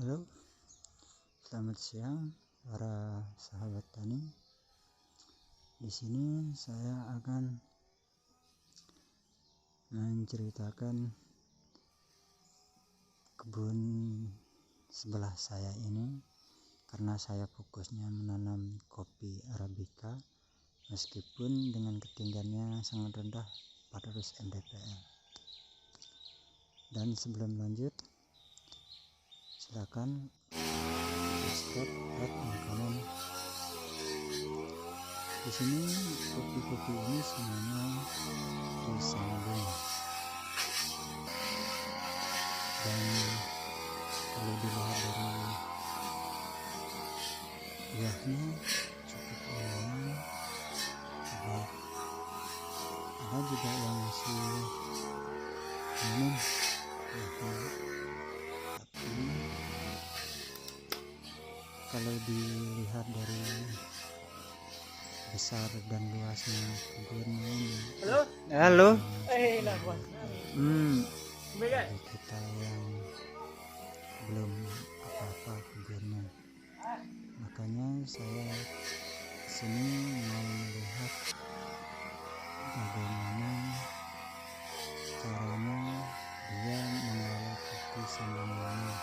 Halo, selamat siang para sahabat tani. Di sini saya akan menceritakan kebun sebelah saya ini, karena saya fokusnya menanam kopi Arabica meskipun dengan ketinggiannya sangat rendah 400 mdpl. Dan sebelum lanjut, silakan subscribe, like, dan komen. Di sini kopi-kopi ini semuanya disambung, dan kalau dilihat dari buahnya cukup lumayan baik. Ada juga yang masih minum buahnya, tapi kalau dilihat dari besar dan luasnya kebun ini, halo, bagi kita yang belum apa-apa kebunnya, makanya saya kesini mau melihat bagaimana caranya dia mengelola kopi sambungannya,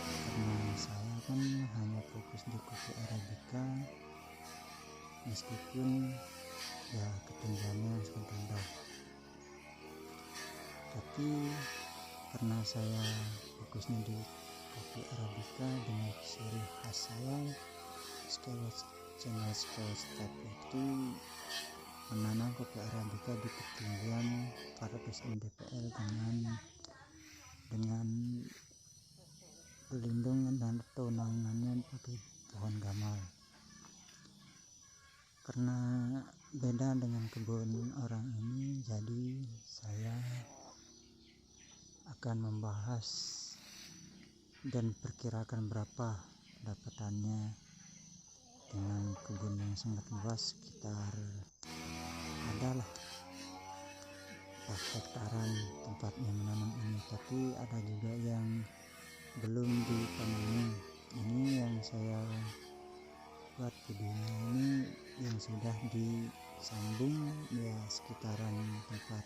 karena saya kan hanya fokus di kopi Arabica meskipun ya ketinggiannya sangat rendah. Tapi karena saya fokusnya di kopi Arabica dengan ciri khas saya, channel step itu menanam kopi Arabica di ketinggian 400 mdpl dengan perlindungan dan naungannya pakai pohon gamal. Karena beda dengan kebun orang ini, jadi saya akan membahas dan perkirakan berapa pendapatannya dengan kebun yang sangat luas, sekitar adalah 4 hektaran tempatnya menanam ini. Tapi ada juga yang belum ditanami. Ini yang saya buat videonya ini yang sudah disambung, ya sekitaran tempat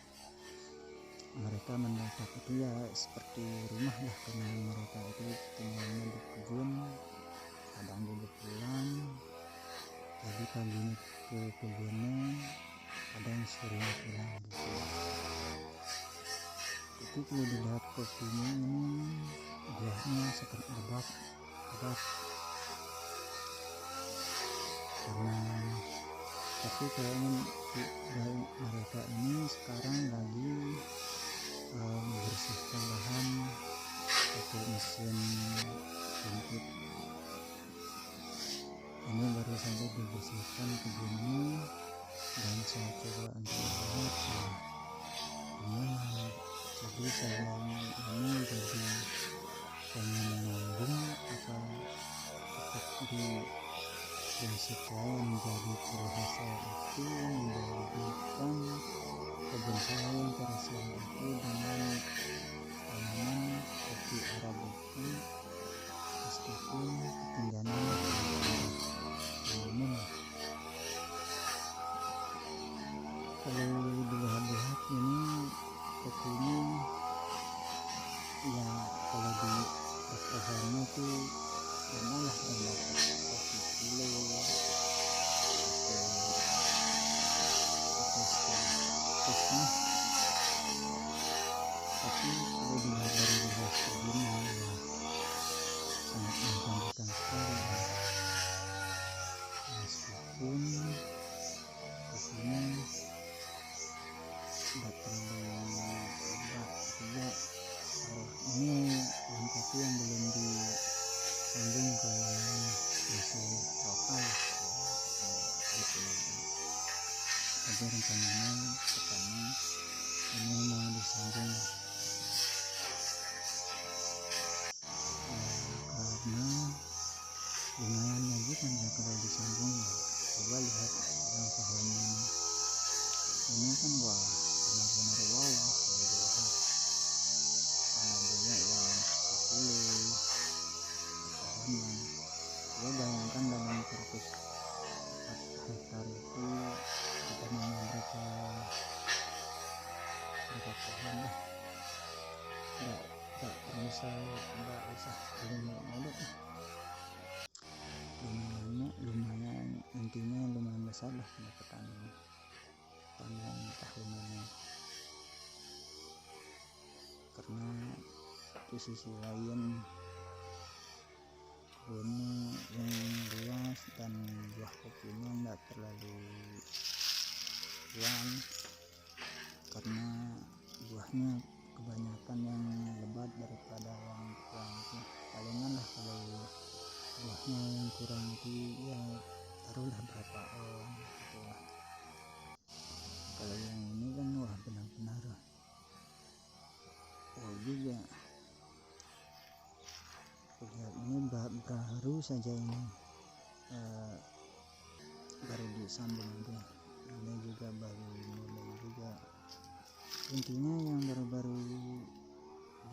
mereka menetap itu ya seperti rumah lah, karena mereka itu tinggalnya di kebun, kadang juga pulang, jadi paginya ke kebunnya, kadang sorenya pulang gitu. Tapi kalau dilihat kopinya ini buahnya sangat lebat, karena tapi kayaknya mereka ini sekarang lagi membersihkan lahan pakai mesin jemput. Ini baru saja dibersihkan kebunnya, dan saya coba untuk melihat gimana. Jadi saya ini jadi pengen nyambung apa tetap di prinsip saya menjadi ciri khas saya itu menjadikan kebun saya yang terhasil itu dengan tanaman kopi Arabica meskipun ketinggiannya namun kalau dilihat ini kopi ini ya kalau di pohonnya itu malah dapat 1 kilo atau tapi kalau dilihat dari luas kebunnya ya sangat menjanjikan sekali ya. Meskipun kopinya tidak terlalu lebat juga, ini pohon kopi yang belum disambung ke yang masih lokal tapi rencananya pertama ini mau disambung karena lumayan lagi kan ya kalau disambung. Coba lihat yang pohonnya ini kan wah benar-benar wow kalau dilihat, ada juga yang 10 pohonnya. Ya bayangkan dalam 104 hektar itu ditanamnya berapa pohon lah. Nggak usah lumayan intinya lumayan besar lah pendapatan panen tahunannya. Karena di sisi lain kebunnya yang luas dan buah kopinya enggak terlalu luang, karena buahnya kebanyakan yang lebat daripada yang kurang itu. Palingan lah kalau buahnya yang kurang itu ya taruhlah berapa gitu lah. Kalau yang ini kan wah benar-benar juga lihat ini baru saja ini baru disambung aja, ini juga baru mulai juga. Intinya yang baru-baru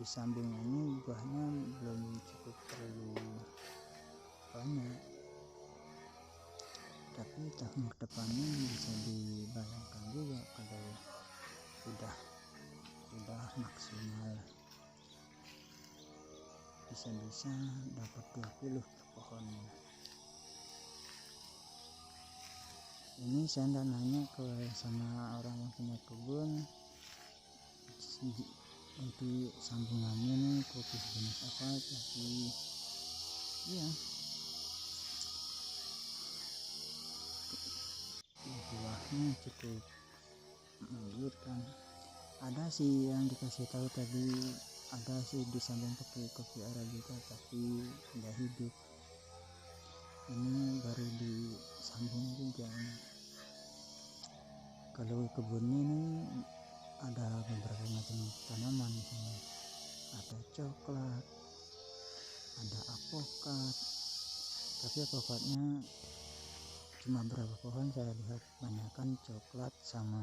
disambung ini buahnya belum cukup terlalu banyak, tapi tahun depannya bisa dibayangkan juga kalau udah maksimal bisa dapat 2 kilo per pohonnya. Ini saya nggak nanya ke sama orang yang punya kebun untuk sambungannya nih kopi sejenis apa, tapi ya buahnya cukup menggiurkan. Ada sih yang dikasih tahu tadi, ada sih disambung pakai kopi arabica tapi nggak hidup. Ini baru disambung juga. Kalau kebunnya ini ada beberapa macam tanaman di sini. Ada coklat, ada apokat, tapi apokatnya cuma berapa pohon saya lihat, banyakkan coklat sama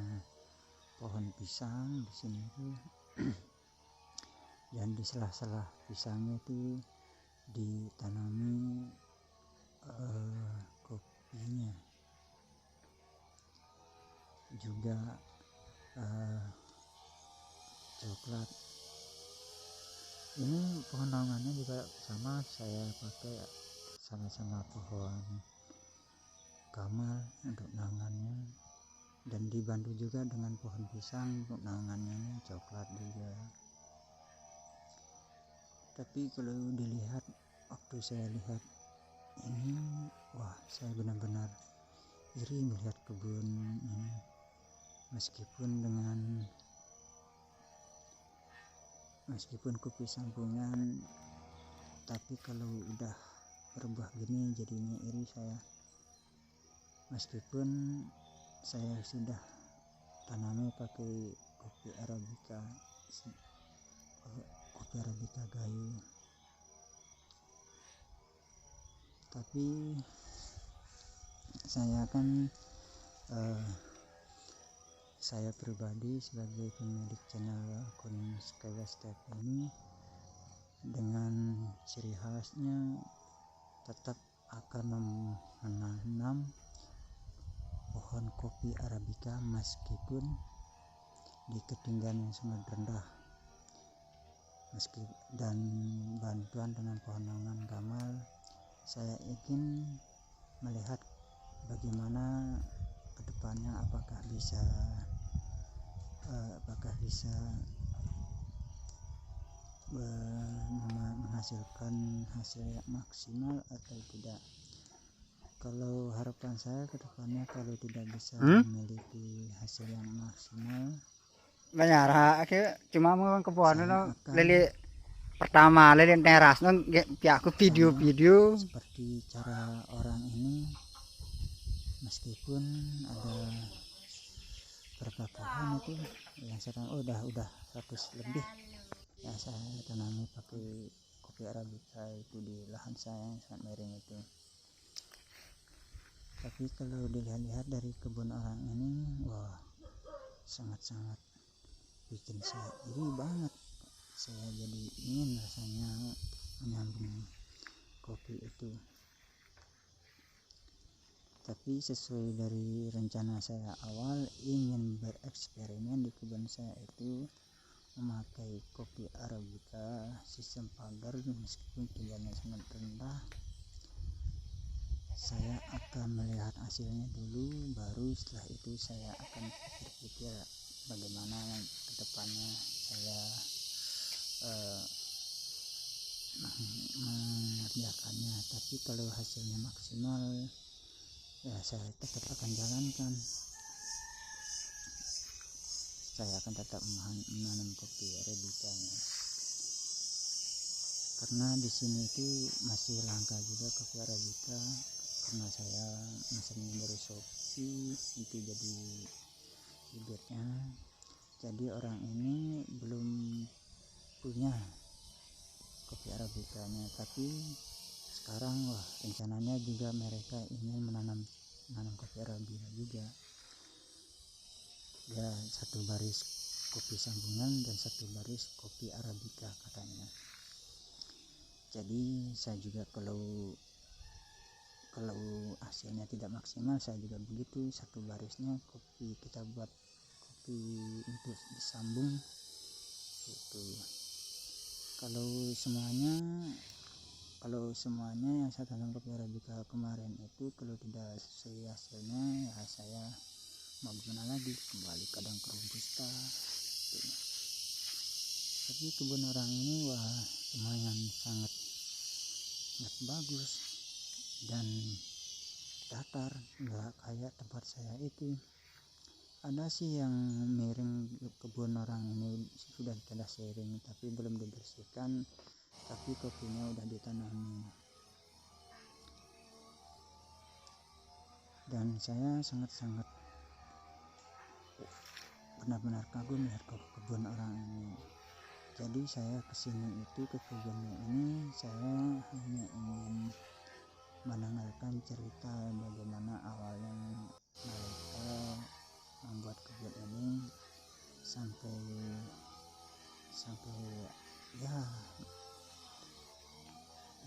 pohon pisang di sini tuh. Dan di sela-sela pisangnya itu ditanami kopinya juga, coklat. Ini pohon naungannya juga sama, saya pakai sama-sama pohon gamal untuk naungannya, dan dibantu juga dengan pohon pisang untuk naungannya coklat juga. Tapi kalau dilihat, waktu saya lihat ini, wah saya benar-benar iri melihat kebun ini. Meskipun kopi sambungan, tapi kalau udah berbuah gini jadinya iri saya. Meskipun saya sudah tanamnya pakai kopi arabica gayo, tapi saya kan saya pribadi sebagai pemilik channel akun Skyway Step ini, dengan ciri khasnya tetap akan menanam pohon kopi arabica meskipun di ketinggian yang sangat rendah, dan bantuan dengan pohon naungan gamal. Saya ingin melihat bagaimana kedepannya, apakah bisa menghasilkan hasil yang maksimal atau tidak. Kalau harapan saya kedepannya, kalau tidak bisa memiliki hasil yang maksimal, cuma mau ke pohon lele pertama lele teras aku video seperti cara orang ini. Meskipun ada berapa pohon itu yang sedang udah 100 lebih ya, saya tanami pakai kopi arabica itu di lahan saya yang sangat miring itu. Tapi kalau dilihat dari kebun orang ini, wah sangat-sangat bikin saya iri banget. Saya jadi ingin rasanya menyambung kopi Tapi sesuai dari rencana saya awal ingin bereksperimen di kebun saya itu memakai kopi arabica sistem pagar, meskipun tingginya sangat rendah. Saya akan melihat hasilnya dulu, baru setelah itu saya akan berpikir bagaimana kedepannya saya mengerjakannya. Tapi kalau hasilnya maksimal, ya saya tetap akan jalankan. Saya akan tetap menanam kopi arabicanya, karena di sini itu masih langka juga kopi arabica, karena saya mesennya dari Shopee itu jadi bibitnya. Jadi orang ini belum punya kopi arabicanya, tapi sekarang rencananya juga mereka ingin menanam kopi arabica juga. Ya, satu baris kopi sambungan dan satu baris kopi arabica katanya. Jadi saya juga kalau hasilnya tidak maksimal, saya juga begitu, satu barisnya kopi kita buat kopi untuk disambung itu. Kalau semuanya yang saya tanam kopi arabica kemarin itu kalau tidak sesuai hasilnya, ya saya mau gimana lagi, kembali kadang ke robusta gitu. Tapi kebun orang ini lumayan sangat bagus dan datar, nggak kayak tempat saya itu. Ada sih yang miring kebun orang ini, sudah tanda sharing tapi belum dibersihkan, tapi kopinya udah ditanami. Dan saya sangat benar-benar kagum lihat kebun orang ini. Jadi saya kesini itu, ke kebunnya ini, saya hanya ingin mendengarkan cerita bagaimana awalnya mereka membuat kebun ini sampai ya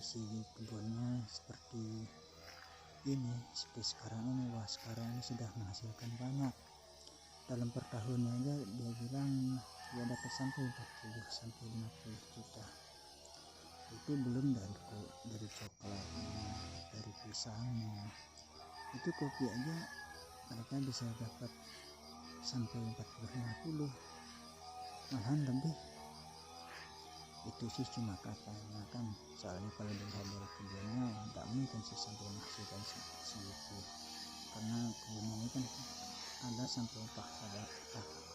isi kebunnya seperti ini, seperti sekarang ini. Sekarang ini sudah menghasilkan banyak. Dalam per tahunnya aja dia bilang dia dapat sampai 40-50 juta. Itu belum dari coklatnya, dari pisangnya. Itu kopi aja mereka bisa dapat sampai 40-50, malahan lebih. Itu sih cuma katanya kan, soalnya kalau dilihat dari kebunnya tidak mungkin sih sampai menghasilkan segitu, karena kebunnya ini kan ada sampai 4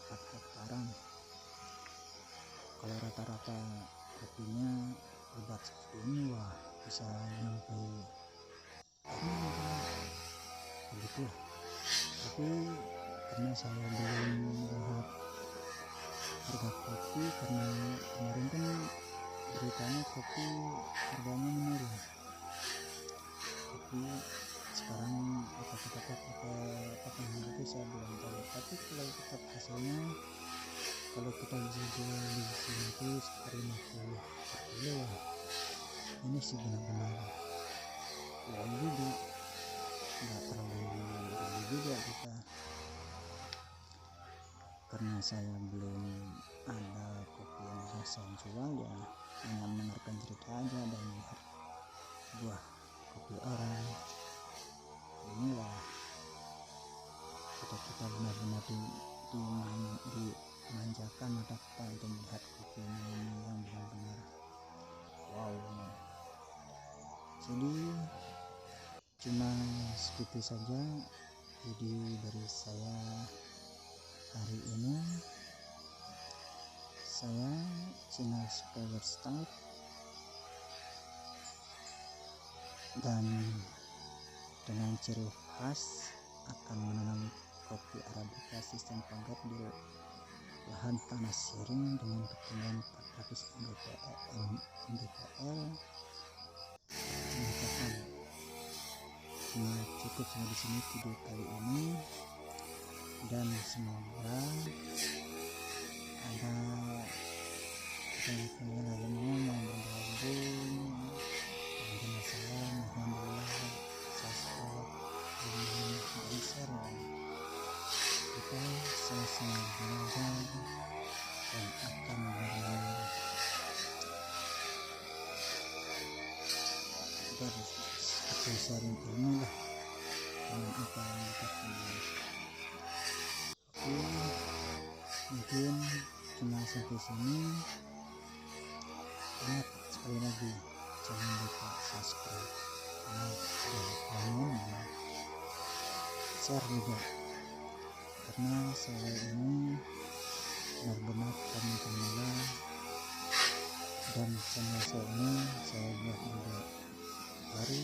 hektaran. Kalau rata-rata kopinya lebat seperti ini, bisa sampai begitu. Tapi karena saya belum lihat harga kopi, karena kemarin kan beritanya kopi harganya menurun, tapi sekarang apakah itu saya belum tahu. Tapi kalau tetap hasilnya, kalau kita bisa jual di sini itu sekitar 50 per kilo, ini sih benar-benar uang juga, nggak terlalu rugi juga kita. Karena saya belum ada kopi yang bisa saya jual, ya hanya mendengarkan cerita aja dan melihat buah kopi orang. Inilah kita benar-benar dimanjakan mata kita untuk melihat kopi ini yang benar-benar wow. Jadi cuma segitu saja video dari saya hari ini. Saya channel Skyward Start, dan dengan ciri khas akan menanam kopi arabica sistem pagar di lahan tanah sharing dengan ketinggian 400 mdpl. Cuma cukup sampai di sini video kali ini, dan semoga ada teman-teman lainnya yang bergabung. Dan saya mohon subscribe sharing ilmu lah dengan apa yang kita punya. Oke, mungkin cuma sampai sini. Ingat sekali lagi, jangan lupa subscribe, like, dan komen, share juga, karena saya ini benar-benar pemula, dan channel saya ini saya buat juga baru